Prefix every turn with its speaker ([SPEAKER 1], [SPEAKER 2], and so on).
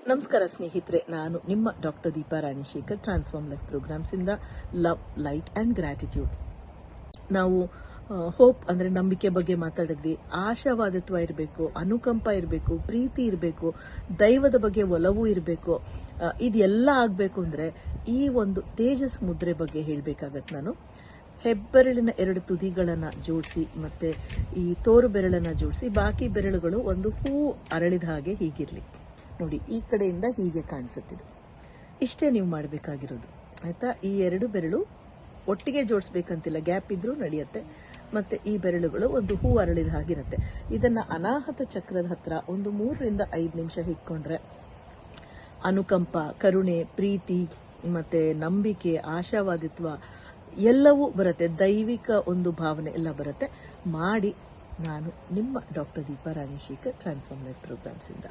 [SPEAKER 1] ನಮಸ್ಕಾರ ಸ್ನೇಹಿತರೆ, ನಾನು ನಿಮ್ಮ doctor Deepa Ranishekar, transform life programs ಇಂದ ಲವ್, ಲೈಟ್ ಅಂಡ್ ಗ್ರಾಟಿಟ್ಯೂಡ್. ನಾವು ಹೋಪ್ ಅಂದ್ರೆ ನಂಬಿಕೆ ಬಗ್ಗೆ ಮಾತಾಡಿದ್ವಿ. ಆಶಾವಾದಿತ್ವ ಇರಬೇಕು, ಅನುಕಂಪ ಇರಬೇಕು, ಪ್ರೀತಿ ಇರಬೇಕು, ದೈವದ ಬಗ್ಗೆ ಒಲವು ಇರಬೇಕು. ಇದೆಲ್ಲ ಆಗ್ಬೇಕು ಅಂದ್ರೆ ಈ ಒಂದು ತೇಜಸ್ ಮುದ್ರೆ ಬಗ್ಗೆ ಹೇಳ್ಬೇಕಾಗತ್ತೆ. ನಾನು ಹೆಬ್ಬೆರಳಿನ 2 ತುದಿಗಳನ್ನ ಜೋಡಿಸಿ ಮತ್ತೆ ಈ ತೋರು ಬೆರಳನ್ನ ಜೋಡಿಸಿ, ಬಾಕಿ ಬೆರಳುಗಳು ಒಂದು ಹೂ ಅರಳಿದ ಹಾಗೆ ಹೀಗಿರ್ಲಿ ನೋಡಿ. ಈ ಕಡೆಯಿಂದ ಹೀಗೆ ಕಾಣಿಸುತ್ತಿದೆ. ಇಷ್ಟೇ ನೀವು ಮಾಡಬೇಕಾಗಿರೋದು, ಆಯ್ತಾ? ಈ 2 ಬೆರಳು ಒಟ್ಟಿಗೆ ಜೋಡಿಸ್ಬೇಕಂತಿಲ್ಲ, ಗ್ಯಾಪ್ ಇದ್ರೂ ನಡೆಯುತ್ತೆ. ಮತ್ತೆ ಈ ಬೆರಳುಗಳು ಒಂದು ಹೂ ಅರಳಿದ ಹಾಗಿರುತ್ತೆ. ಇದನ್ನ ಅನಾಹತ ಚಕ್ರದ ಹತ್ರ ಒಂದು 3 ರಿಂದ 5 ನಿಮಿಷ ಇಟ್ಕೊಂಡ್ರೆ ಅನುಕಂಪ, ಕರುಣೆ, ಪ್ರೀತಿ ಮತ್ತೆ ನಂಬಿಕೆ, ಆಶಾವಾದಿತ್ವ ಎಲ್ಲವೂ ಬರುತ್ತೆ. ದೈವಿಕ ಒಂದು ಭಾವನೆ ಎಲ್ಲ ಬರುತ್ತೆ. ಮಾಡಿ. ನಾನು ನಿಮ್ಮ doctor Deepa Ranishekar, transform life programs ಇಂದ.